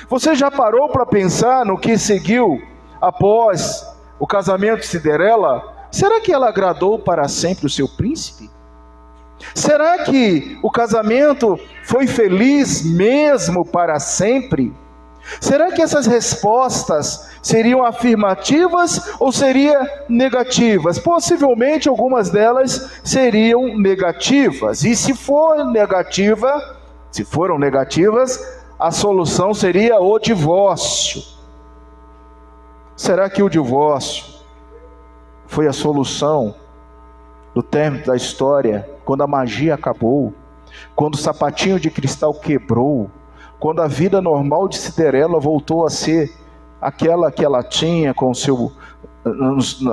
Você já parou para pensar no que seguiu após o casamento de Cinderela? Será que ela agradou para sempre o seu príncipe? Será que o casamento foi feliz mesmo para sempre? Será que essas respostas seriam afirmativas ou seriam negativas? Possivelmente algumas delas seriam negativas. E se foram negativas, a solução seria o divórcio. Será que o divórcio foi a solução do término da história, quando a magia acabou, quando o sapatinho de cristal quebrou, quando a vida normal de Cinderela voltou a ser aquela que ela tinha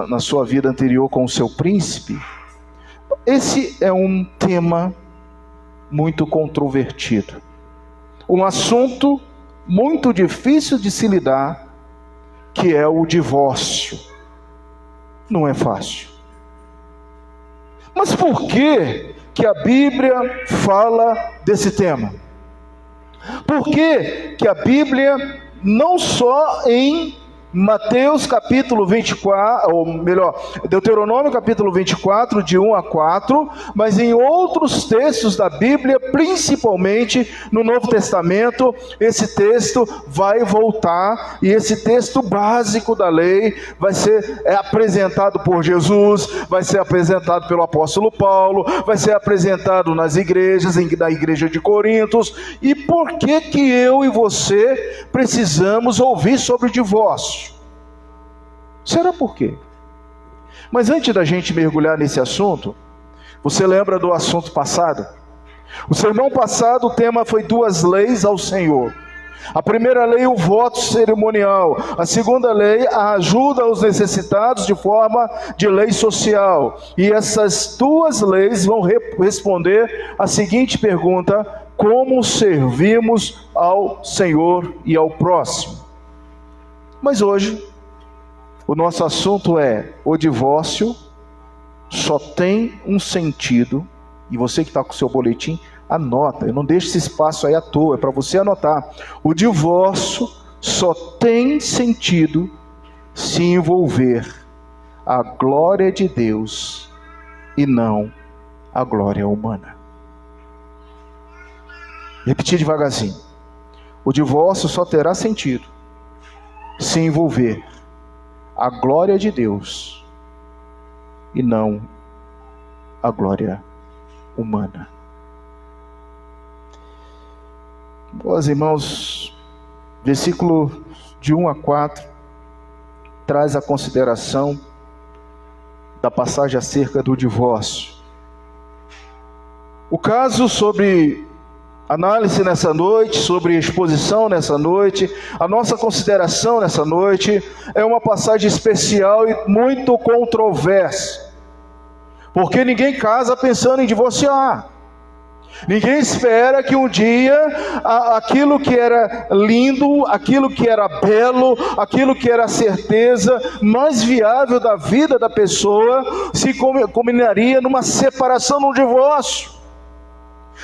na sua vida anterior com o seu príncipe? Esse é um tema muito controvertido, um assunto muito difícil de se lidar, que é o divórcio. Não é fácil. Mas por que a Bíblia fala desse tema? Por que a Bíblia, não só em Mateus capítulo 24, ou melhor, Deuteronômio capítulo 24, de 1 a 4, mas em outros textos da Bíblia, principalmente no Novo Testamento, esse texto vai voltar, e esse texto básico da lei vai ser apresentado por Jesus, vai ser apresentado pelo apóstolo Paulo, vai ser apresentado nas igrejas, na igreja de Corintos. E por que eu e você precisamos ouvir sobre o divórcio? Será por quê? Mas antes da gente mergulhar nesse assunto, você lembra do assunto passado? O sermão passado, o tema foi 2 leis ao Senhor. A primeira lei, o voto cerimonial. A segunda lei, a ajuda aos necessitados de forma de lei social. E essas 2 leis vão responder a seguinte pergunta: como servimos ao Senhor e ao próximo? Mas hoje, o nosso assunto é: o divórcio só tem um sentido. E você que está com o seu boletim, anota, eu não deixo esse espaço aí à toa, é para você anotar. O divórcio só tem sentido se envolver a glória de Deus e não a glória humana. Repetir devagarzinho. O divórcio só terá sentido se envolver a glória de Deus e não a glória humana. Meus irmãos, versículo de 1 a 4 traz a consideração da passagem acerca do divórcio. O caso sobre análise nessa noite, sobre exposição nessa noite, a nossa consideração nessa noite é uma passagem especial e muito controversa, porque ninguém casa pensando em divorciar. Ninguém espera que um dia aquilo que era lindo, aquilo que era belo, aquilo que era a certeza mais viável da vida da pessoa se culminaria numa separação, num divórcio.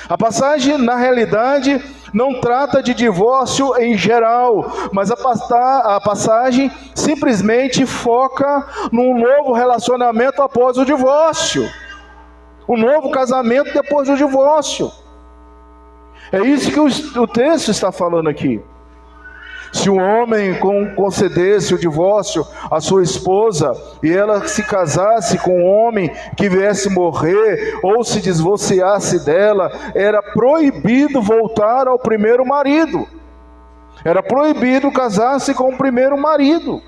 A passagem, na realidade, não trata de divórcio em geral, mas a passagem simplesmente foca num novo relacionamento após o divórcio, um novo casamento depois do divórcio. É isso que o texto está falando aqui. Se um homem concedesse o divórcio à sua esposa e ela se casasse com um homem que viesse morrer ou se divorciasse dela, era proibido voltar ao primeiro marido. Era proibido casar-se com o primeiro marido.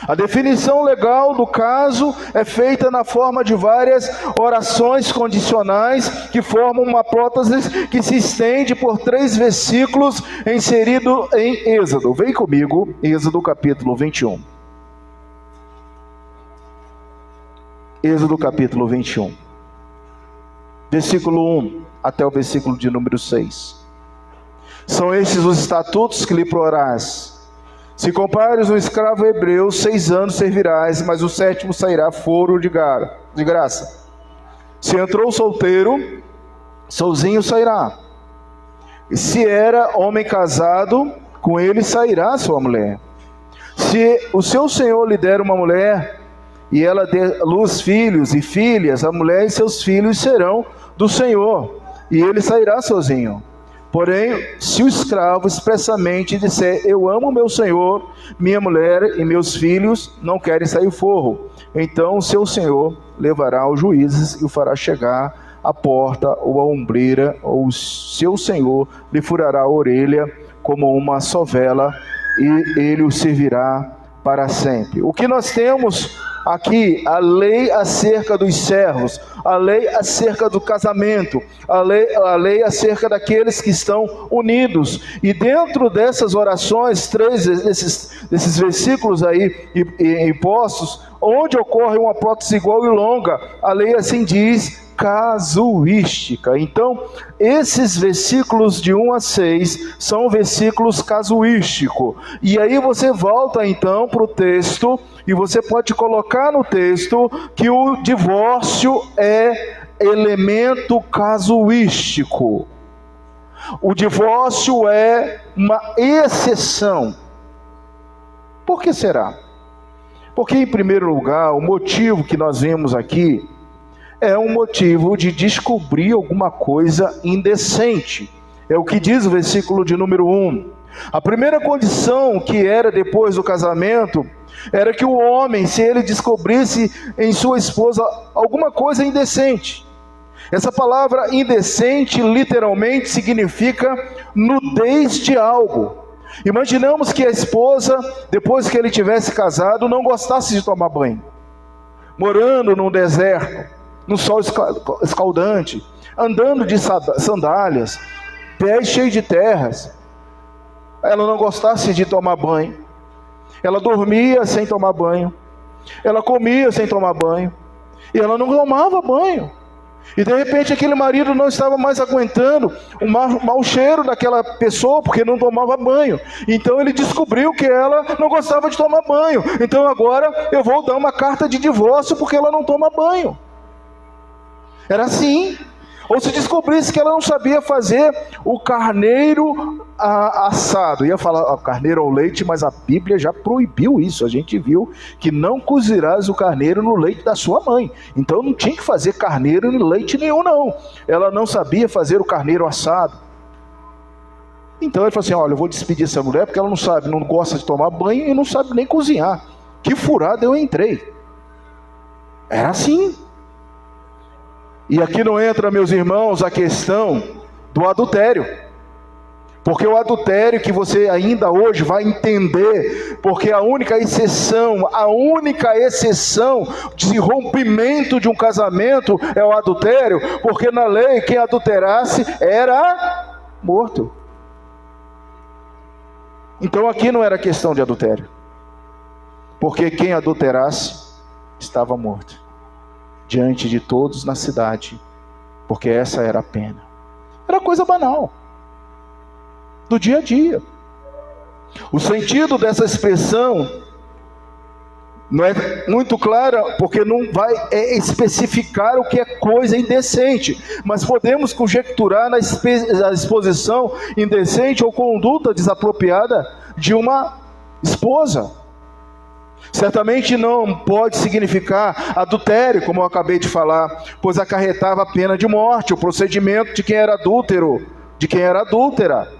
A definição legal do caso é feita na forma de várias orações condicionais que formam uma prótese que se estende por 3 versículos inseridos em Êxodo. Vem comigo, Êxodo capítulo 21. Êxodo capítulo 21. Versículo 1 até o versículo de número 6. São estes os estatutos que lhe porás. Se compares um escravo hebreu, 6 anos servirás, mas o 7º sairá foro de graça. Se entrou solteiro, sozinho sairá. E se era homem casado, com ele sairá sua mulher. Se o seu senhor lhe der uma mulher, e ela der à luz filhos e filhas, a mulher e seus filhos serão do senhor, e ele sairá sozinho. Porém, se o escravo expressamente disser, eu amo meu senhor, minha mulher e meus filhos não querem sair forro, então o seu senhor levará aos juízes e o fará chegar à porta ou à ombreira, ou o seu senhor lhe furará a orelha como uma sovela, e ele o servirá para sempre. O que nós temos aqui? A lei acerca dos servos, a lei acerca do casamento, a lei acerca daqueles que estão unidos. E dentro dessas orações, três desses versículos aí impostos, onde ocorre uma prótese igual e longa, a lei assim diz, casuística. Então, esses versículos de 1 a 6 são versículos casuísticos. E aí você volta então para o texto, e você pode colocar no texto que o divórcio é elemento casuístico. O divórcio é uma exceção. Por que será? Porque, em primeiro lugar, o motivo que nós vemos aqui é um motivo de descobrir alguma coisa indecente. É o que diz o versículo de número 1. A primeira condição que era depois do casamento era que o homem, se ele descobrisse em sua esposa alguma coisa indecente. Essa palavra indecente literalmente significa nudez de algo. Imaginamos que a esposa, depois que ele tivesse casado, não gostasse de tomar banho, morando num deserto, no sol escaldante, andando de sandálias, pés cheios de terras. Ela não gostasse de tomar banho, ela dormia sem tomar banho, ela comia sem tomar banho, e ela não tomava banho. E de repente aquele marido não estava mais aguentando o mau cheiro daquela pessoa, porque não tomava banho. Então ele descobriu que ela não gostava de tomar banho. Então agora eu vou dar uma carta de divórcio porque ela não toma banho. Era assim. Ou se descobrisse que ela não sabia fazer o carneiro assado. Ia falar carneiro ao leite, mas a Bíblia já proibiu isso. A gente viu que não cozirás o carneiro no leite da sua mãe. Então não tinha que fazer carneiro em leite nenhum, não. Ela não sabia fazer o carneiro assado. Então ele falou assim, olha, eu vou despedir essa mulher porque ela não sabe, não gosta de tomar banho e não sabe nem cozinhar. Que furada eu entrei. Era assim. E aqui não entra, meus irmãos, a questão do adultério. Porque o adultério que você ainda hoje vai entender, porque a única exceção de rompimento de um casamento é o adultério, porque na lei quem adulterasse era morto. Então aqui não era questão de adultério, porque quem adulterasse estava morto diante de todos na cidade, porque essa era a pena. Era coisa banal, do dia a dia. O sentido dessa expressão não é muito clara, porque não vai especificar o que é coisa indecente, mas podemos conjecturar na exposição indecente ou conduta desapropriada de uma esposa. Certamente não pode significar adultério, como eu acabei de falar, pois acarretava a pena de morte, o procedimento de quem era adúltero, de quem era adúltera.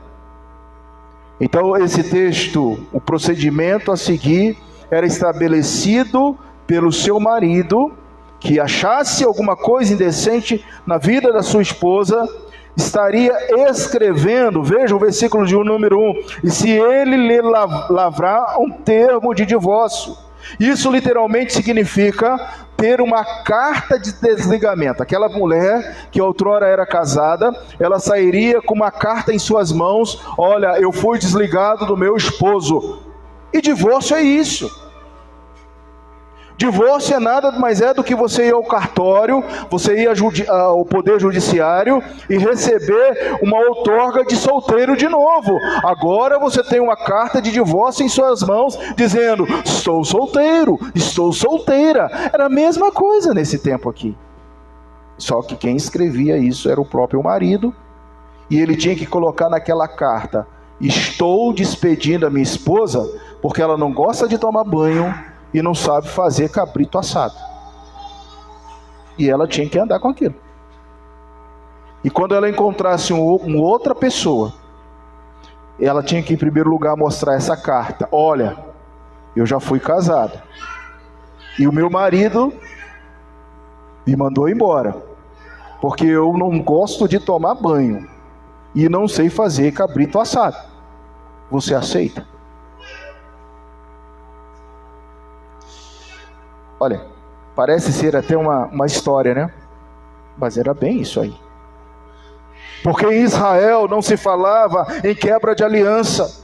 Então esse texto, o procedimento a seguir era estabelecido pelo seu marido, que achasse alguma coisa indecente na vida da sua esposa, estaria escrevendo, veja o versículo de número 1, e se ele lhe lavrar um termo de divórcio. Isso literalmente significa ter uma carta de desligamento. Aquela mulher que outrora era casada, ela sairia com uma carta em suas mãos, olha, eu fui desligado do meu esposo. E divórcio é isso. Divórcio é nada mais do que você ir ao cartório, você ir ao poder judiciário e receber uma outorga de solteiro de novo. Agora você tem uma carta de divórcio em suas mãos, dizendo, estou solteiro, estou solteira. Era a mesma coisa nesse tempo aqui. Só que quem escrevia isso era o próprio marido, e ele tinha que colocar naquela carta, estou despedindo a minha esposa porque ela não gosta de tomar banho e não sabe fazer cabrito assado. E ela tinha que andar com aquilo. E quando ela encontrasse uma outra pessoa, ela tinha que, em primeiro lugar, mostrar essa carta. Olha, eu já fui casada. E o meu marido me mandou embora, porque eu não gosto de tomar banho e não sei fazer cabrito assado. Você aceita? Olha, parece ser até uma história, né? Mas era bem isso aí. Porque em Israel não se falava em quebra de aliança.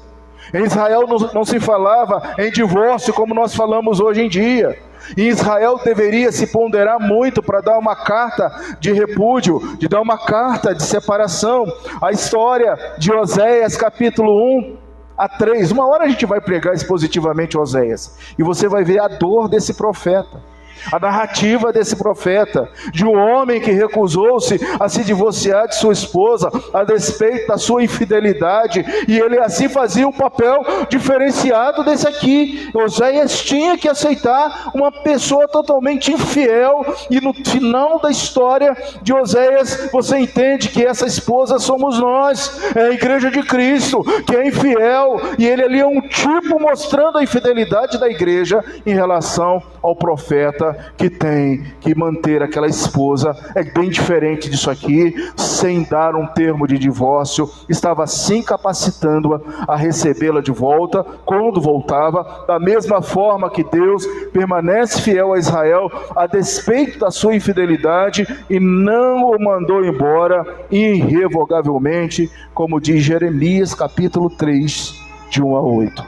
Em Israel não se falava em divórcio como nós falamos hoje em dia. Em Israel deveria se ponderar muito para dar uma carta de repúdio, de dar uma carta de separação. A história de Oséias capítulo 1 a 3. Uma hora a gente vai pregar expositivamente Oséias. E você vai ver a dor desse profeta. A narrativa desse profeta, de um homem que recusou-se a se divorciar de sua esposa, a despeito da sua infidelidade, e ele assim fazia um papel diferenciado desse aqui. Oséias tinha que aceitar uma pessoa totalmente infiel, e no final da história de Oséias, você entende que essa esposa somos nós, é a igreja de Cristo, que é infiel, e ele ali é um tipo mostrando a infidelidade da igreja em relação ao profeta, que tem que manter aquela esposa. É bem diferente disso aqui, sem dar um termo de divórcio, estava se incapacitando a recebê-la de volta, quando voltava, da mesma forma que Deus permanece fiel a Israel, a despeito da sua infidelidade, e não o mandou embora irrevogavelmente, como diz Jeremias capítulo 3, de 1 a 8.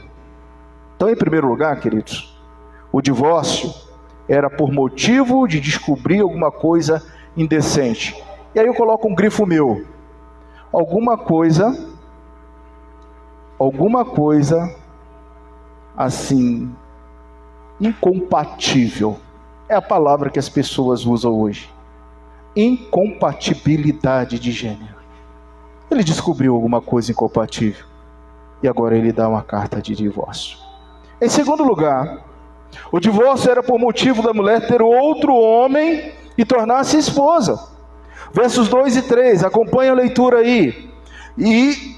Então, em primeiro lugar, queridos, o divórcio era por motivo de descobrir alguma coisa indecente. E aí eu coloco um grifo meu. Alguma coisa assim, incompatível. É a palavra que as pessoas usam hoje. Incompatibilidade de gênero. Ele descobriu alguma coisa incompatível. E agora ele dá uma carta de divórcio. Em segundo lugar, o divórcio era por motivo da mulher ter outro homem e tornar-se esposa. Versos 2 e 3, acompanha a leitura aí. E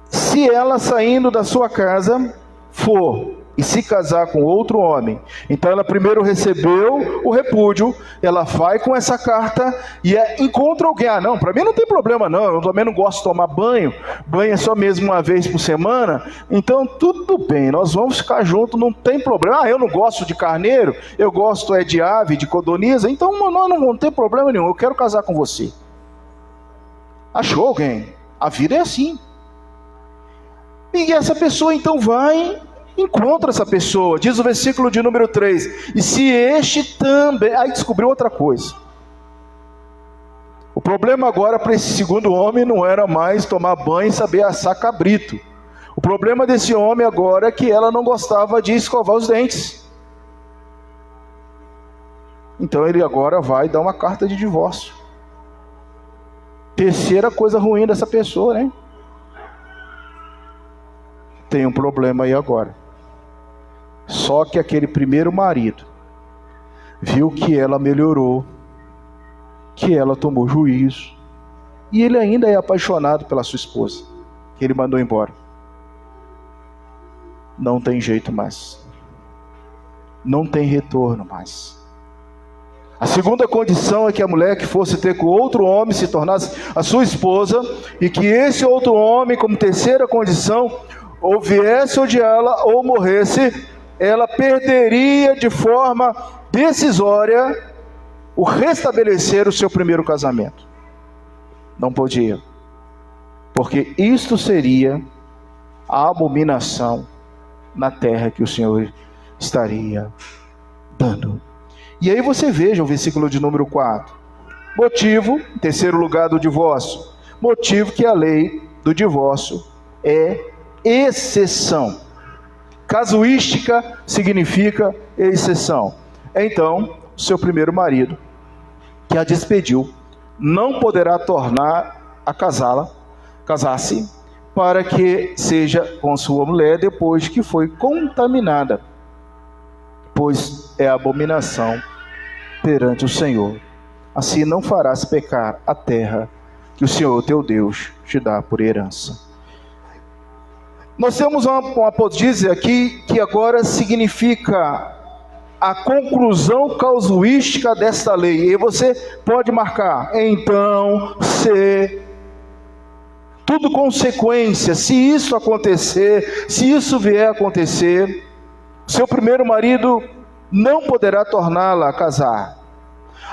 se ela, saindo da sua casa, for e se casar com outro homem, então ela primeiro recebeu o repúdio, ela vai com essa carta e encontra alguém. Não, para mim não tem problema não, eu também não gosto de tomar banho, banho é só mesmo uma vez por semana, então tudo bem, nós vamos ficar juntos, não tem problema. Eu não gosto de carneiro, eu gosto de ave, de codorniza, então nós não tem problema nenhum, eu quero casar com você. Achou alguém? A vida é assim. E essa pessoa então vai, encontra essa pessoa, diz o versículo de número 3, e se este também, aí descobriu outra coisa. O problema agora para esse segundo homem não era mais tomar banho e saber assar cabrito. O problema desse homem agora é que ela não gostava de escovar os dentes. Então ele agora vai dar uma carta de divórcio. Terceira coisa ruim dessa pessoa, né? Tem um problema aí agora. Só que aquele primeiro marido viu que ela melhorou, que ela tomou juízo, e ele ainda é apaixonado pela sua esposa, que ele mandou embora. Não tem jeito mais. Não tem retorno mais. A segunda condição é que a mulher que fosse ter com outro homem se tornasse a sua esposa, e que esse outro homem, como terceira condição, ou viesse odiá-la ou morresse, ela perderia de forma decisória o restabelecer o seu primeiro casamento. Não podia, porque isto seria a abominação na terra que o Senhor estaria dando. E aí você veja o versículo de número 4. Motivo, em terceiro lugar, do divórcio. Motivo que a lei do divórcio é exceção. Casuística significa exceção. Então, seu primeiro marido, que a despediu, não poderá tornar a casar-se para que seja com sua mulher depois que foi contaminada, pois é abominação perante o Senhor. Assim não farás pecar a terra que o Senhor teu Deus te dá por herança. Nós temos uma apodízia aqui que agora significa a conclusão casuística desta lei. E você pode marcar, então, se tudo consequência, se isso acontecer, se isso vier a acontecer, seu primeiro marido não poderá torná-la a casar.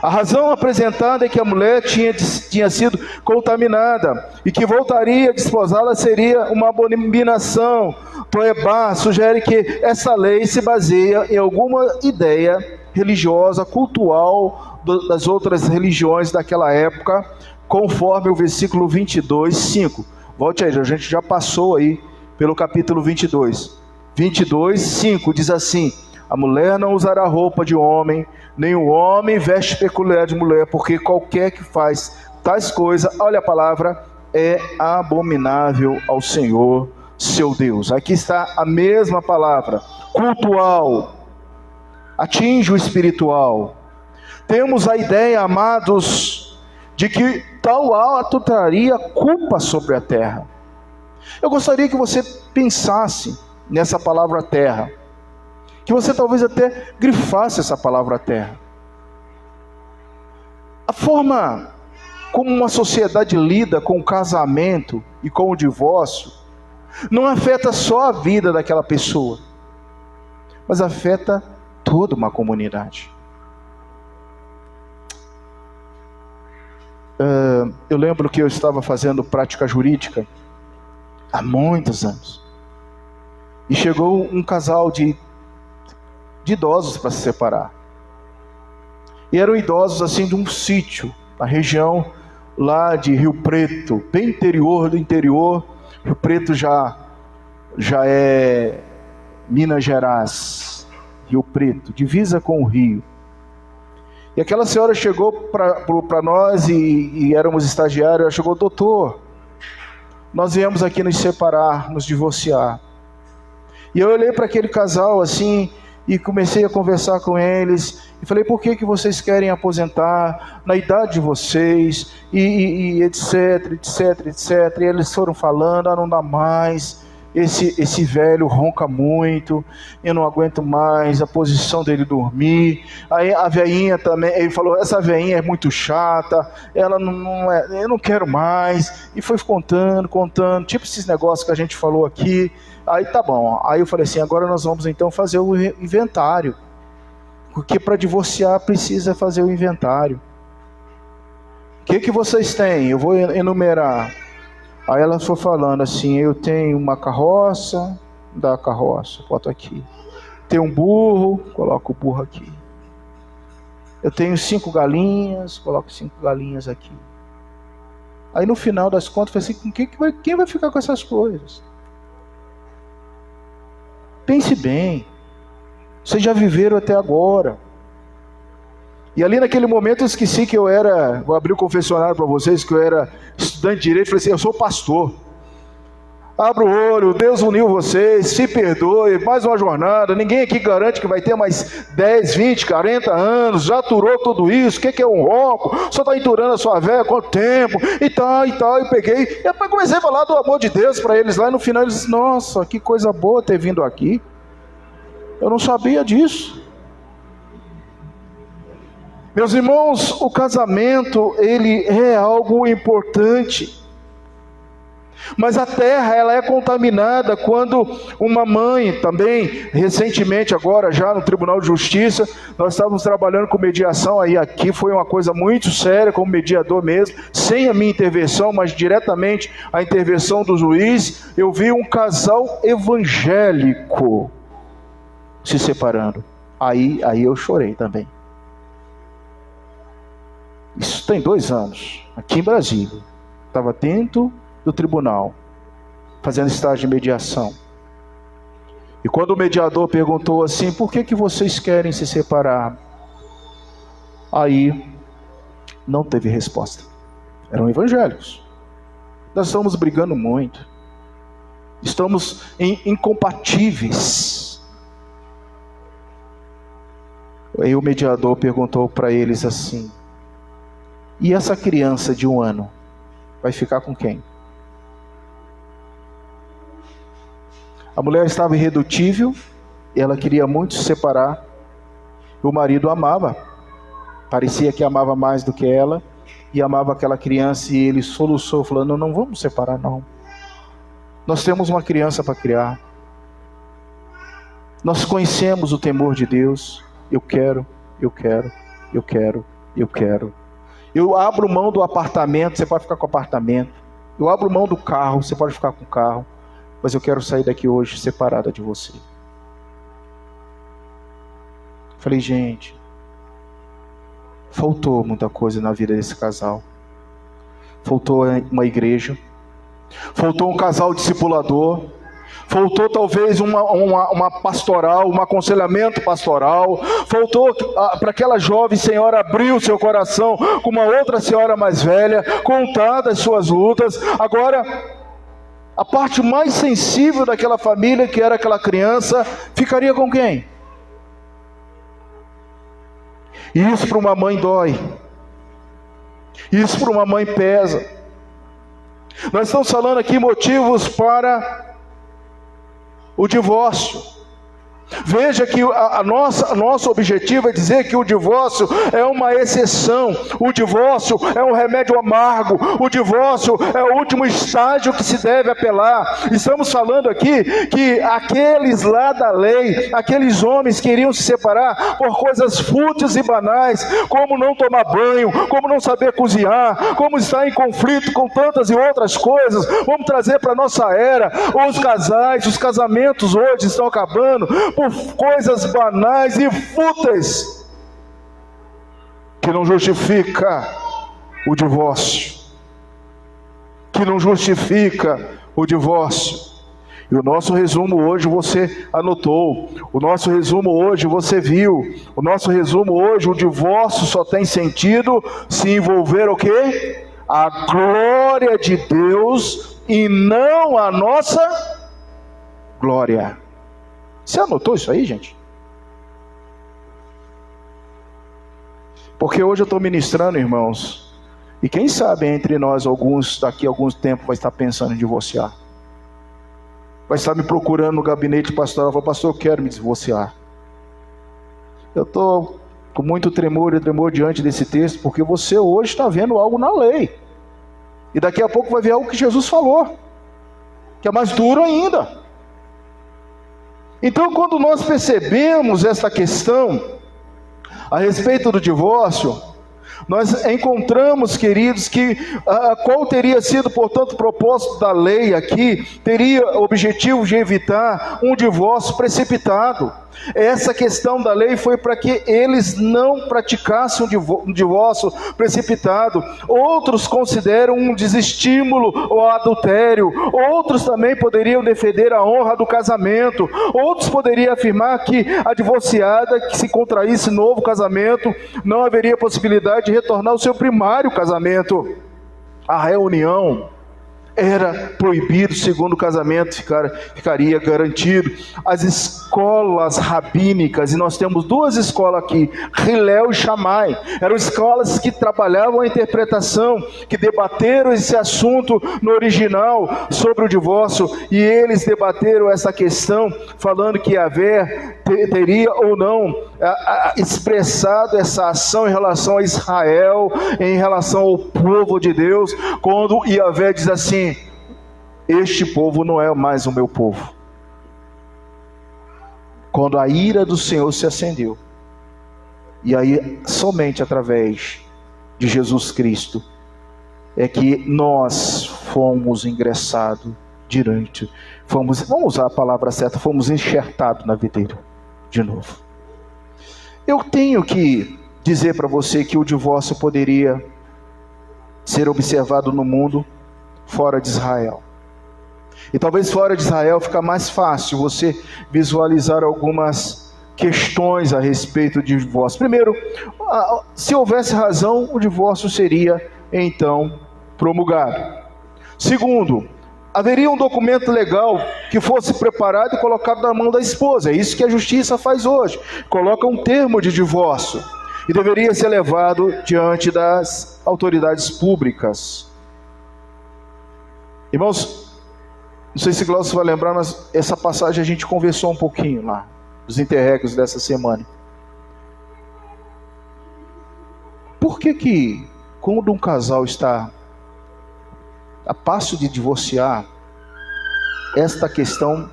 A razão apresentada é que a mulher tinha sido contaminada e que voltaria a desposá-la seria uma abominação. Toebá sugere que essa lei se baseia em alguma ideia religiosa, cultural das outras religiões daquela época, conforme o versículo 22, 5. Volte aí, a gente já passou aí pelo capítulo 22. 22, 5 diz assim: a mulher não usará roupa de homem, nem o homem veste peculiar de mulher, porque qualquer que faz tais coisas, olha a palavra, é abominável ao Senhor, seu Deus. Aqui está a mesma palavra, cultual, atinge o espiritual. Temos a ideia, amados, de que tal ato traria culpa sobre a terra. Eu gostaria que você pensasse nessa palavra terra, que você talvez até grifasse essa palavra terra. A forma como uma sociedade lida com o casamento e com o divórcio não afeta só a vida daquela pessoa, mas afeta toda uma comunidade. Eu lembro que eu estava fazendo prática jurídica há muitos anos, e chegou um casal de idosos para se separar. E eram idosos assim de um sítio, na região lá de Rio Preto, bem interior do interior. Rio Preto já é Minas Gerais, Rio Preto, divisa com o Rio. E aquela senhora chegou para nós e éramos estagiários. Ela chegou: doutor, nós viemos aqui nos separar, nos divorciar. E eu olhei para aquele casal assim e comecei a conversar com eles, e falei: por que vocês querem aposentar na idade de vocês, e etc, etc, etc. E eles foram falando: não dá mais, esse velho ronca muito, eu não aguento mais a posição dele dormir. Aí a veinha também, ele falou: essa veinha é muito chata, ela não é, eu não quero mais. E foi contando, tipo esses negócios que a gente falou aqui. Aí tá bom, aí eu falei assim: agora nós vamos então fazer o inventário, porque para divorciar precisa fazer o inventário. O que vocês têm? Eu vou enumerar. Aí ela foi falando assim: eu tenho uma carroça, dá a carroça, bota aqui. Tenho um burro, coloca o burro aqui. Eu tenho 5 galinhas, coloco 5 galinhas aqui. Aí no final das contas, eu falei assim: quem vai ficar com essas coisas? Pense bem, vocês já viveram até agora. E ali naquele momento eu esqueci que eu era, vou abrir o confessionário para vocês, que eu era estudante de direito. Falei assim: eu sou pastor. Abra o olho, Deus uniu vocês, se perdoe, mais uma jornada. Ninguém aqui garante que vai ter mais 10, 20, 40 anos, já aturou tudo isso. O que é um ronco? Só está enturando a sua velha há quanto tempo? E tal. E peguei, e depois comecei a falar do amor de Deus para eles lá, e no final eles disseram: nossa, que coisa boa ter vindo aqui. Eu não sabia disso. Meus irmãos, o casamento, ele é algo importante. Mas a terra, ela é contaminada quando uma mãe também, recentemente agora já no Tribunal de Justiça, nós estávamos trabalhando com mediação, aí aqui foi uma coisa muito séria, como mediador mesmo, sem a minha intervenção, mas diretamente a intervenção do juiz. Eu vi um casal evangélico se separando. Aí eu chorei também. Isso tem 2 anos, aqui em Brasília. Estava dentro do tribunal, fazendo estágio de mediação. E quando o mediador perguntou assim: por que vocês querem se separar? Aí não teve resposta. Eram evangélicos. Nós estamos brigando muito. Estamos incompatíveis. Aí o mediador perguntou para eles assim: e essa criança de 1 ano vai ficar com quem? A mulher estava irredutível, ela queria muito se separar. O marido amava, parecia que amava mais do que ela, e amava aquela criança, e ele soluçou, falando: não vamos separar não. Nós temos uma criança para criar. Nós conhecemos o temor de Deus. Eu quero. Eu abro mão do apartamento, você pode ficar com o apartamento. Eu abro mão do carro, você pode ficar com o carro. Mas eu quero sair daqui hoje separada de você. Falei, gente, faltou muita coisa na vida desse casal. Faltou uma igreja. Faltou um casal discipulador. Faltou talvez uma pastoral, um aconselhamento pastoral. Faltou para aquela jovem senhora abrir o seu coração com uma outra senhora mais velha, contar das suas lutas. Agora, a parte mais sensível daquela família, que era aquela criança, ficaria com quem? Isso para uma mãe dói. Isso para uma mãe pesa. Nós estamos falando aqui motivos para o divórcio. Veja que nosso objetivo é dizer que o divórcio é uma exceção. O divórcio é um remédio amargo. O divórcio é o último estágio que se deve apelar. Estamos falando aqui que aqueles lá da lei, aqueles homens queriam se separar por coisas fúteis e banais, como não tomar banho, como não saber cozinhar, como estar em conflito com tantas e outras coisas. Vamos trazer para a nossa era. Os casamentos hoje estão acabando por coisas banais e fúteis, que não justifica o divórcio, E o nosso resumo hoje você anotou, o nosso resumo hoje você viu, o nosso resumo hoje: o divórcio só tem sentido se envolver o quê? A glória de Deus e não a nossa glória. Você anotou isso aí, gente? Porque hoje eu estou ministrando, irmãos, e quem sabe entre nós, alguns daqui a algum tempo vai estar pensando em divorciar. Vai estar me procurando no gabinete pastoral, vai: pastor, eu quero me divorciar. Eu estou com muito tremor diante desse texto, porque você hoje está vendo algo na lei. E daqui a pouco vai ver algo que Jesus falou, que é mais duro ainda. Então, quando nós percebemos essa questão a respeito do divórcio, nós encontramos, queridos, que qual teria sido, portanto, o propósito da lei aqui? Teria o objetivo de evitar um divórcio precipitado. Essa questão da lei foi para que eles não praticassem um divórcio precipitado. Outros consideram um desestímulo ao adultério. Outros também poderiam defender a honra do casamento. Outros poderiam afirmar que a divorciada que se contraísse novo casamento não haveria possibilidade de retornar ao seu primário casamento. A reunião era proibido, segundo o casamento ficaria garantido. As escolas rabínicas, e nós temos 2 escolas aqui, Hillel e Shammai, eram escolas que trabalhavam a interpretação, que debateram esse assunto no original sobre o divórcio, e eles debateram essa questão, falando que Yahvé teria ou não expressado essa ação em relação a Israel, em relação ao povo de Deus, quando Yahvé diz assim: este povo não é mais o meu povo. Quando a ira do Senhor se acendeu, e aí somente através de Jesus Cristo é que nós fomos ingressados vamos usar a palavra certa, fomos enxertados na videira de novo. Eu tenho que dizer para você que o divórcio poderia ser observado no mundo fora de Israel. E talvez fora de Israel fica mais fácil você visualizar algumas questões a respeito de divórcio. Primeiro, se houvesse razão, o divórcio seria então promulgado. Segundo, haveria um documento legal que fosse preparado e colocado na mão da esposa. É isso que a justiça faz hoje. Coloca um termo de divórcio e deveria ser levado diante das autoridades públicas. Irmãos, não sei se Glaucio vai lembrar, mas essa passagem a gente conversou um pouquinho lá, dos interregnos dessa semana. Por que quando um casal está a passo de divorciar, esta questão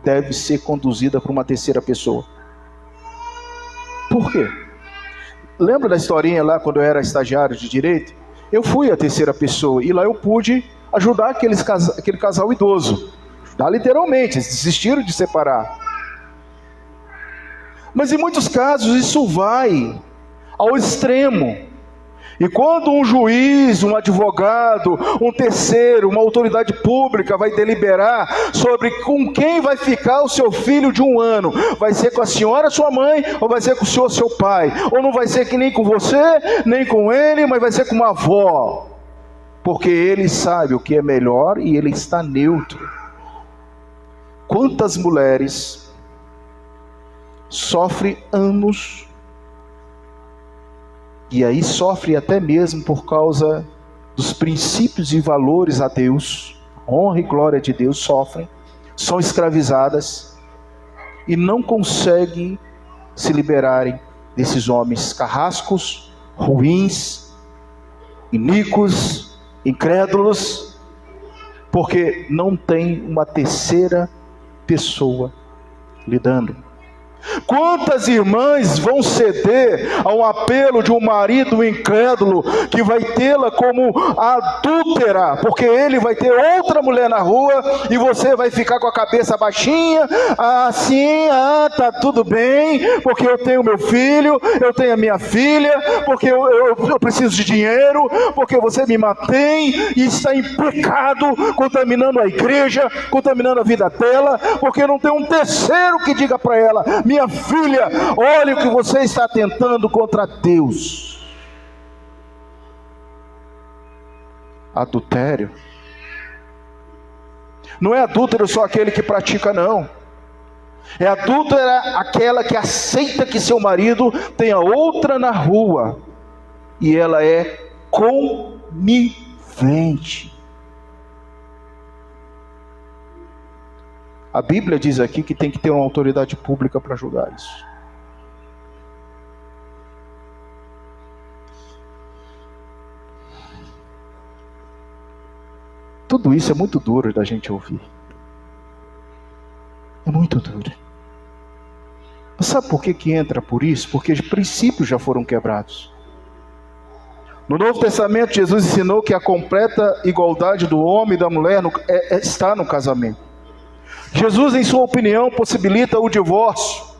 deve ser conduzida por uma terceira pessoa? Por quê? Lembra da historinha lá quando eu era estagiário de direito? Eu fui a terceira pessoa e lá eu pude ajudar aquele casal idoso. Ajudar literalmente, eles desistiram de separar. Mas em muitos casos isso vai ao extremo. E quando um juiz, um advogado, um terceiro, uma autoridade pública vai deliberar sobre com quem vai ficar o seu filho de 1 ano, vai ser com a senhora, sua mãe, ou vai ser com o senhor, seu pai? Ou não vai ser que nem com você, nem com ele, mas vai ser com uma avó? Porque ele sabe o que é melhor e ele está neutro. Quantas mulheres sofrem anos, e aí sofre até mesmo por causa dos princípios e valores a Deus, honra e glória de Deus, sofrem, são escravizadas e não conseguem se liberarem desses homens carrascos, ruins, iníquos, incrédulos, porque não tem uma terceira pessoa lidando. Quantas irmãs vão ceder a um apelo de um marido incrédulo que vai tê-la como adúltera, porque ele vai ter outra mulher na rua e você vai ficar com a cabeça baixinha, assim, tá tudo bem, porque eu tenho meu filho, eu tenho a minha filha, porque eu preciso de dinheiro, porque você me mantém e está em pecado, contaminando a igreja, contaminando a vida dela, porque não tem um terceiro que diga para ela: minha filha, olha o que você está tentando contra Deus. Adultério. Não é adúltero só aquele que pratica, não. É adúltera aquela que aceita que seu marido tenha outra na rua e ela é conivente. A Bíblia diz aqui que tem que ter uma autoridade pública para julgar isso. Tudo isso é muito duro da gente ouvir. É muito duro. Mas sabe por que entra por isso? Porque os princípios já foram quebrados. No Novo Testamento, Jesus ensinou que a completa igualdade do homem e da mulher está no casamento. Jesus, em sua opinião, possibilita o divórcio.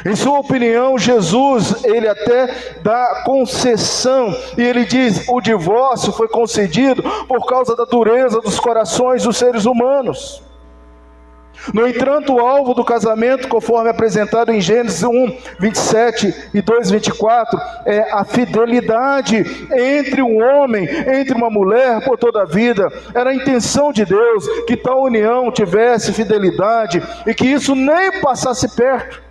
Em sua opinião, Jesus, ele até dá concessão, e ele diz: o divórcio foi concedido por causa da dureza dos corações dos seres humanos. No entanto, o alvo do casamento, conforme apresentado em Gênesis 1, 27 e 2, 24, é a fidelidade entre um homem, entre uma mulher por toda a vida. Era a intenção de Deus que tal união tivesse fidelidade e que isso nem passasse perto.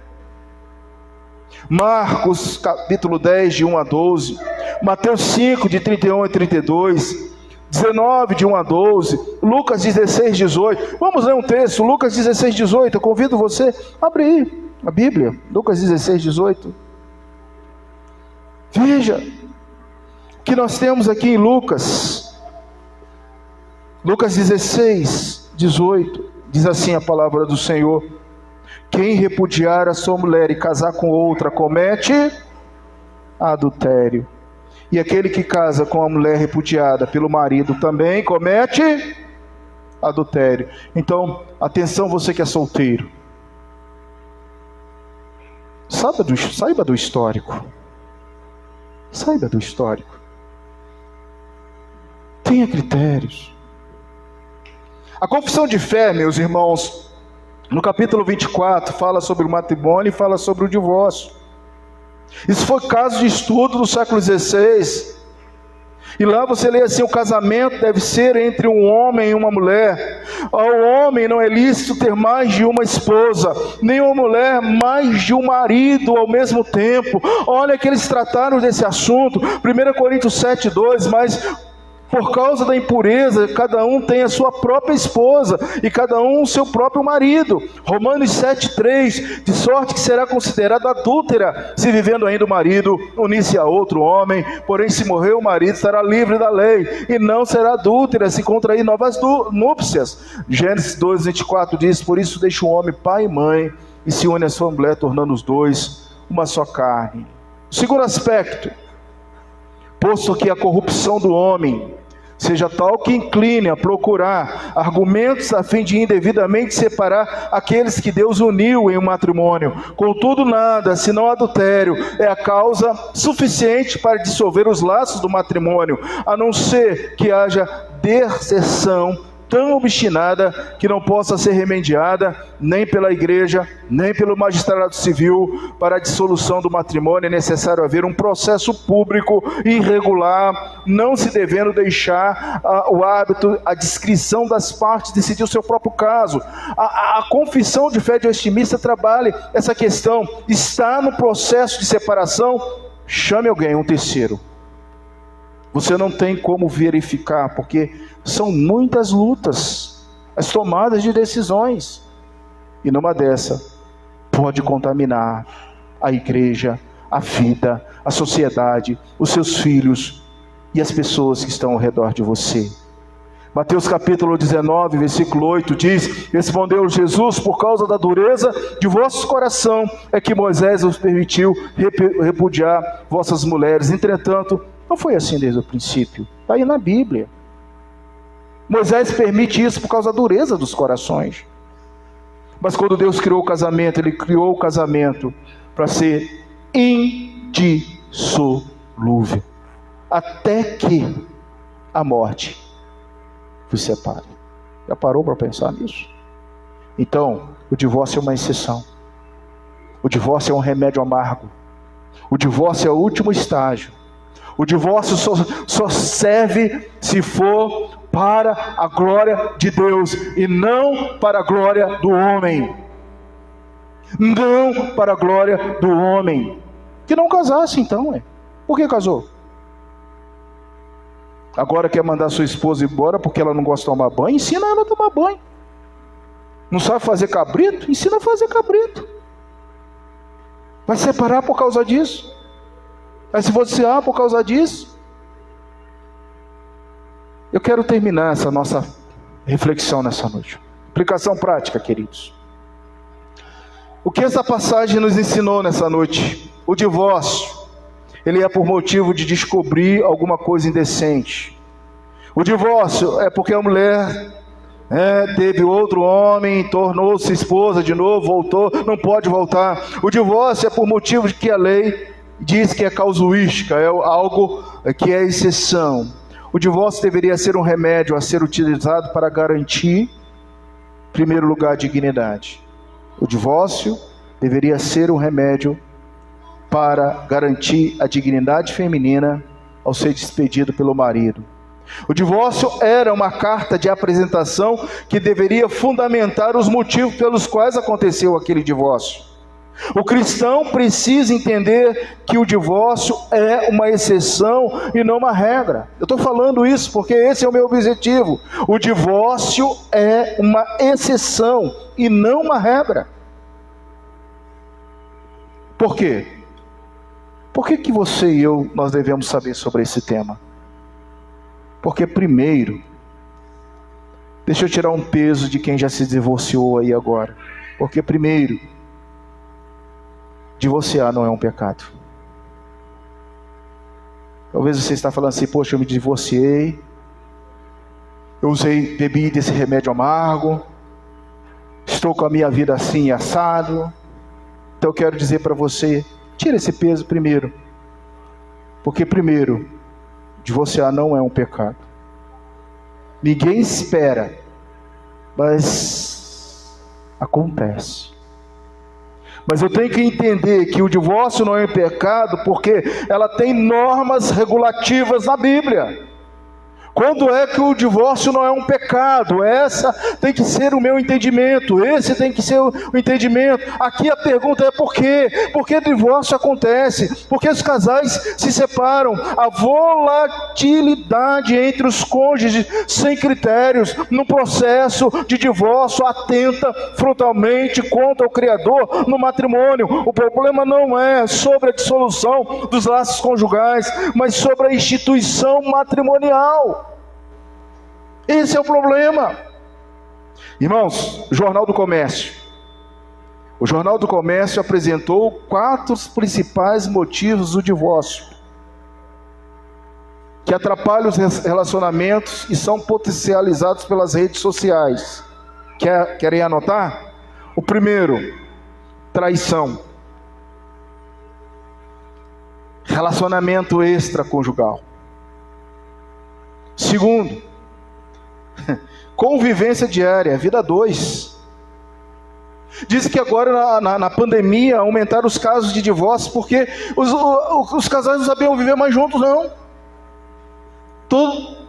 Marcos capítulo 10, de 1 a 12, Mateus 5, de 31 a 32, 19, de 1 a 12, Lucas 16, 18. Vamos ler um texto, Lucas 16, 18. Eu convido você, abre aí a Bíblia, Lucas 16, 18. Veja o que nós temos aqui em Lucas. Lucas 16, 18. Diz assim a palavra do Senhor: quem repudiar a sua mulher e casar com outra comete adultério. E aquele que casa com a mulher repudiada pelo marido também comete adultério. Então, atenção, você que é solteiro. Saiba do histórico. Saiba do histórico. Tenha critérios. A confissão de fé, meus irmãos, no capítulo 24, fala sobre o matrimônio e fala sobre o divórcio. Isso foi caso de estudo do século XVI. E lá você lê assim: o casamento deve ser entre um homem e uma mulher. Ao homem não é lícito ter mais de uma esposa, nem uma mulher mais de um marido ao mesmo tempo. Olha que eles trataram desse assunto. 1 Coríntios 7:2, mas por causa da impureza, cada um tem a sua própria esposa, e cada um o seu próprio marido. Romanos 7:3, de sorte que será considerada adúltera, se vivendo ainda o marido unir-se a outro homem, porém se morrer o marido, estará livre da lei, e não será adúltera se contrair novas núpcias. Gênesis 2:24 diz: por isso deixa o homem pai e mãe, e se une a sua mulher, tornando os dois uma só carne. O segundo aspecto, posto que a corrupção do homem seja tal que incline a procurar argumentos a fim de indevidamente separar aqueles que Deus uniu em um matrimônio. Contudo, nada, senão adultério, é a causa suficiente para dissolver os laços do matrimônio, a não ser que haja deserção tão obstinada que não possa ser remediada nem pela igreja, nem pelo magistrado civil. Para a dissolução do matrimônio é necessário haver um processo público e regular, não se devendo deixar o hábito, a discrição das partes decidir o seu próprio caso. A confissão de fé de Westminster trabalha essa questão. Está no processo de separação, chame alguém, um terceiro. Você não tem como verificar, porque são muitas lutas, as tomadas de decisões, e numa dessa pode contaminar a igreja, a vida, a sociedade, os seus filhos e as pessoas que estão ao redor de você. Mateus capítulo 19, versículo 8 diz: respondeu Jesus: por causa da dureza de vosso coração é que Moisés vos permitiu repudiar vossas mulheres. Entretanto, não foi assim desde o princípio. Está aí na Bíblia. Moisés permite isso por causa da dureza dos corações. Mas quando Deus criou o casamento, Ele criou o casamento para ser indissolúvel, até que a morte vos separe. Já parou para pensar nisso? Então, o divórcio é uma exceção. O divórcio é um remédio amargo. O divórcio é o último estágio. O divórcio só serve se for para a glória de Deus e não para a glória do homem. Não para a glória do homem. Que não casasse então, Por que casou? Agora quer mandar sua esposa embora porque ela não gosta de tomar banho? Ensina ela a tomar banho. Não sabe fazer cabrito? Ensina a fazer cabrito. Vai separar por causa disso? Vai se divorciar por causa disso? Eu quero terminar essa nossa reflexão nessa noite. Aplicação prática, queridos. O que essa passagem nos ensinou nessa noite? O divórcio, ele é por motivo de descobrir alguma coisa indecente. O divórcio é porque a mulher teve outro homem, tornou-se esposa de novo, voltou, não pode voltar. O divórcio é por motivo de que a lei diz que é casuística, é algo que é exceção. O divórcio deveria ser um remédio a ser utilizado para garantir, em primeiro lugar, a dignidade. O divórcio deveria ser um remédio para garantir a dignidade feminina ao ser despedido pelo marido. O divórcio era uma carta de apresentação que deveria fundamentar os motivos pelos quais aconteceu aquele divórcio. O cristão precisa entender que o divórcio é uma exceção e não uma regra. Eu estou falando isso porque esse é o meu objetivo. O divórcio é uma exceção e não uma regra. Por quê? Por que você e eu, nós devemos saber sobre esse tema? Porque primeiro, deixa eu tirar um peso de quem já se divorciou aí agora. Porque primeiro, divorciar não é um pecado. Talvez você está falando assim: poxa, eu me divorciei, eu bebi desse remédio amargo, estou com a minha vida assim assado. Então eu quero dizer para você: tira esse peso primeiro. Porque primeiro, divorciar não é um pecado. Ninguém espera, mas acontece. Mas eu tenho que entender que o divórcio não é um pecado, porque ela tem normas regulativas na Bíblia. Quando é que o divórcio não é um pecado? Essa tem que ser o meu entendimento, esse tem que ser o entendimento. Aqui a pergunta é por quê? Por que o divórcio acontece? Por que os casais se separam? A volatilidade entre os cônjuges sem critérios, no processo de divórcio, atenta frontalmente contra o Criador no matrimônio. O problema não é sobre a dissolução dos laços conjugais, mas sobre a instituição matrimonial. Esse é o problema. Irmãos, o Jornal do Comércio. O Jornal do Comércio apresentou 4 principais motivos do divórcio que atrapalham os relacionamentos e são potencializados pelas redes sociais. Querem anotar? O primeiro, traição. Relacionamento extraconjugal. Segundo, convivência diária, vida 2. Diz que agora na pandemia aumentaram os casos de divórcio porque os casais não sabiam viver mais juntos, não.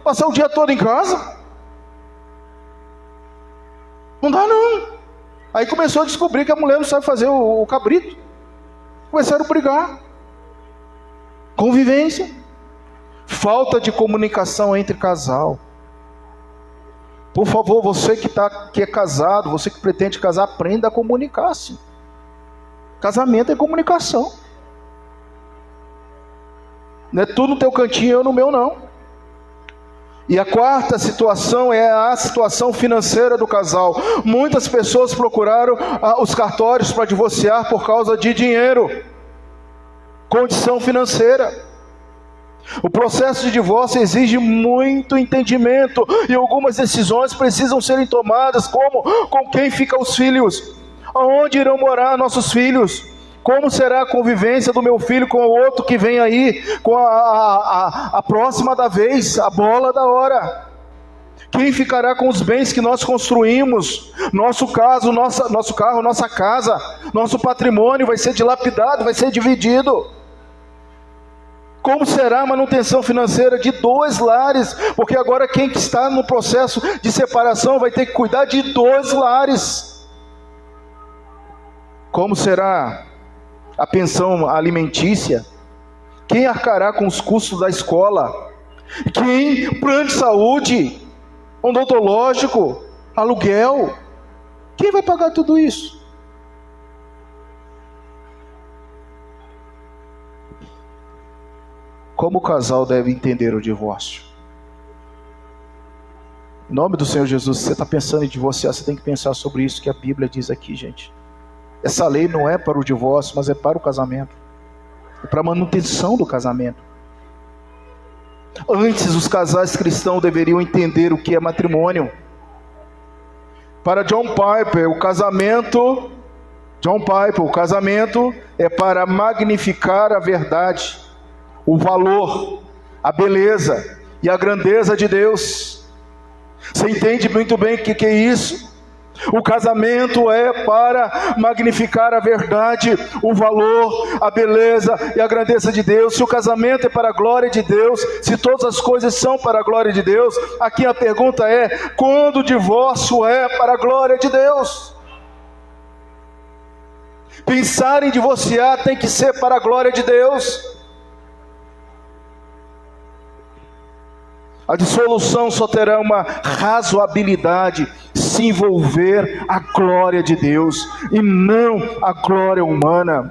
Passar o dia todo em casa não dá, não. Aí começou a descobrir que a mulher não sabe fazer o cabrito. Começaram a brigar. Convivência. Falta de comunicação entre casal. Por favor, você que é casado, você que pretende casar, aprenda a comunicar-se. Casamento é comunicação. Não é tu no teu cantinho, eu no meu não. E a quarta situação é a situação financeira do casal. Muitas pessoas procuraram os cartórios para divorciar por causa de dinheiro, condição financeira. O processo de divórcio exige muito entendimento e algumas decisões precisam serem tomadas, como com quem ficam os filhos, aonde irão morar nossos filhos, como será a convivência do meu filho com o outro que vem aí, com a próxima da vez, a bola da hora. Quem ficará com os bens que nós construímos? Nosso carro, nossa casa, nosso patrimônio vai ser dilapidado, vai ser dividido. Como será a manutenção financeira de 2 lares? Porque agora quem está no processo de separação vai ter que cuidar de 2 lares. Como será a pensão alimentícia? Quem arcará com os custos da escola? Quem? Plano de saúde, odontológico, aluguel. Quem vai pagar tudo isso? Como o casal deve entender o divórcio? Em nome do Senhor Jesus, se você está pensando em divorciar, você tem que pensar sobre isso que a Bíblia diz aqui, gente. Essa lei não é para o divórcio, mas é para o casamento. É para a manutenção do casamento. Antes, os casais cristãos deveriam entender o que é matrimônio. Para John Piper, o casamento é para magnificar a verdade, o valor, a beleza e a grandeza de Deus. Você entende muito bem o que é isso? O casamento é para magnificar a verdade, o valor, a beleza e a grandeza de Deus. Se o casamento é para a glória de Deus, se todas as coisas são para a glória de Deus, aqui a pergunta é: quando o divórcio é para a glória de Deus? Pensar em divorciar tem que ser para a glória de Deus. A dissolução só terá uma razoabilidade se envolver a glória de Deus e não a glória humana.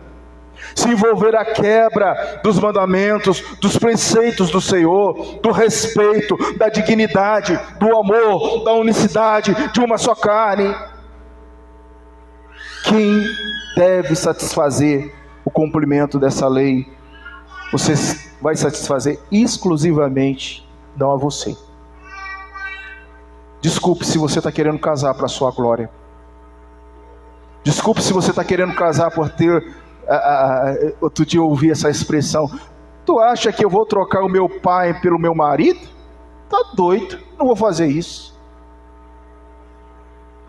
Se envolver a quebra dos mandamentos, dos preceitos do Senhor, do respeito, da dignidade, do amor, da unicidade de uma só carne. Quem deve satisfazer o cumprimento dessa lei? Você vai satisfazer exclusivamente, não a você. Desculpe se você está querendo casar para a sua glória. Desculpe se você está querendo casar por ter... outro dia eu ouvi essa expressão: tu acha que eu vou trocar o meu pai pelo meu marido? Tá doido, não vou fazer isso.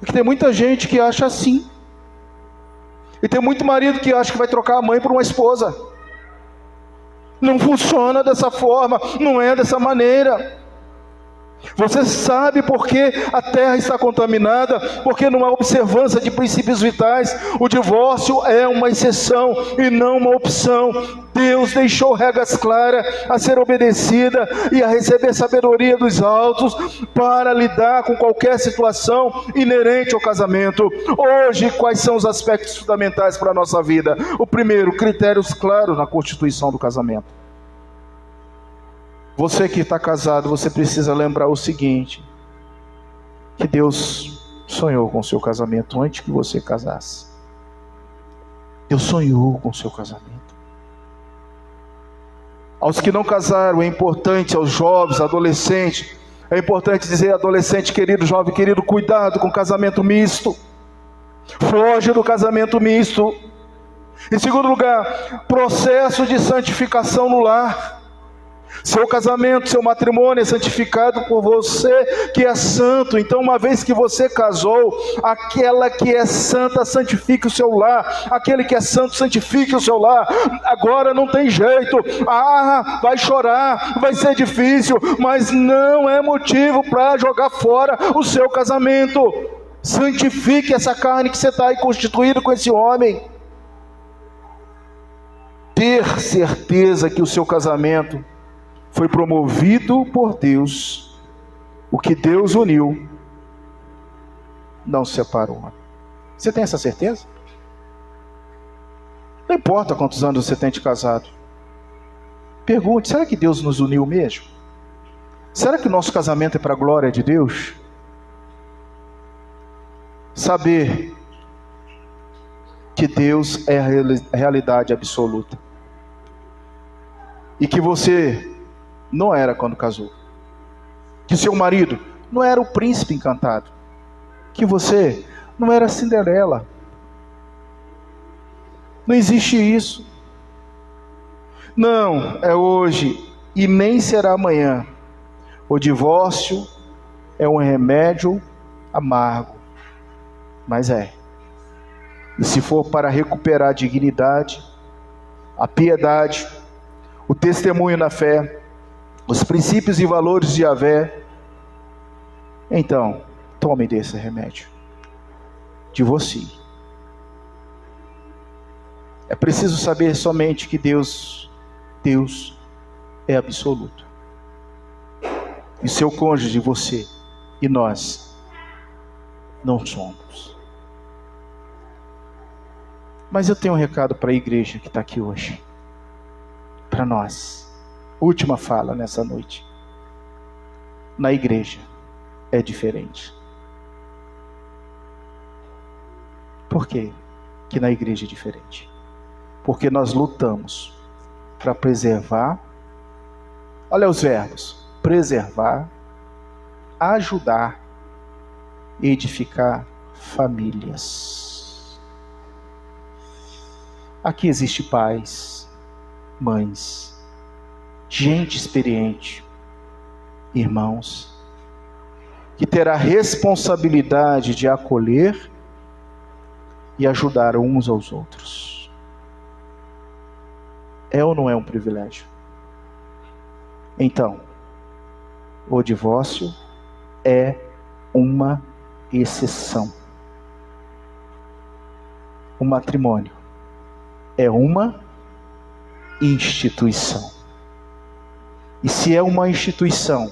Porque tem muita gente que acha assim. E tem muito marido que acha que vai trocar a mãe por uma esposa. Não funciona dessa forma, não é dessa maneira. Você sabe por que a terra está contaminada? Porque não há observância de princípios vitais. O divórcio é uma exceção e não uma opção. Deus deixou regras claras a ser obedecida e a receber sabedoria dos altos para lidar com qualquer situação inerente ao casamento. Hoje, quais são os aspectos fundamentais para a nossa vida? O primeiro, critérios claros na constituição do casamento. Você que está casado, você precisa lembrar o seguinte: que Deus sonhou com o seu casamento antes que você casasse. Deus sonhou com o seu casamento. Aos que não casaram, é importante, aos jovens, adolescentes, é importante dizer: adolescente querido, jovem querido, cuidado com o casamento misto. Foge do casamento misto. Em segundo lugar, processo de santificação no lar. Seu casamento, seu matrimônio é santificado por você que é santo. Então, uma vez que você casou, aquela que é santa santifique o seu lar. Aquele que é santo santifique o seu lar. Agora não tem jeito. Vai chorar, vai ser difícil, mas não é motivo para jogar fora o seu casamento. Santifique essa carne que você está aí constituído com esse homem. Ter certeza que o seu casamento foi promovido por Deus. O que Deus uniu, não separou. Você tem essa certeza? Não importa quantos anos você tem de casado. Pergunte: será que Deus nos uniu mesmo? Será que o nosso casamento é para a glória de Deus? Saber que Deus é a realidade absoluta. E que você não era quando casou. Que seu marido não era o príncipe encantado. Que você não era Cinderela. Não existe isso. Não, é hoje e nem será amanhã. O divórcio é um remédio amargo. Mas é. E se for para recuperar a dignidade, a piedade, o testemunho na fé, os princípios e valores de Yahvé, então, tome desse remédio. Divorcie. É preciso saber somente que Deus é absoluto. E seu cônjuge, você e nós, não somos. Mas eu tenho um recado para a igreja que está aqui hoje. Para nós. Última fala nessa noite. Na igreja é diferente. Por quê que na igreja é diferente? Porque nós lutamos para preservar, olha os verbos: preservar, ajudar, edificar famílias. Aqui existe pais, mães, gente experiente, irmãos, que terá responsabilidade de acolher e ajudar uns aos outros. É ou não é um privilégio? Então, o divórcio é uma exceção. O matrimônio é uma instituição. E se é uma instituição,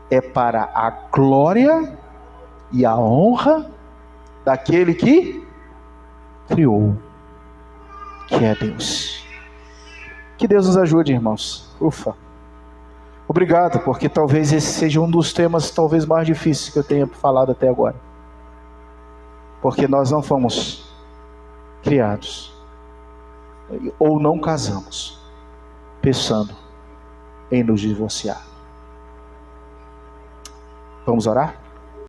é para a glória e a honra daquele que criou, que é Deus. Que Deus nos ajude, irmãos. Ufa. Obrigado, porque talvez esse seja um dos temas talvez mais difíceis que eu tenha falado até agora. Porque nós não fomos criados, ou não casamos, pensando em nos divorciar. Vamos orar?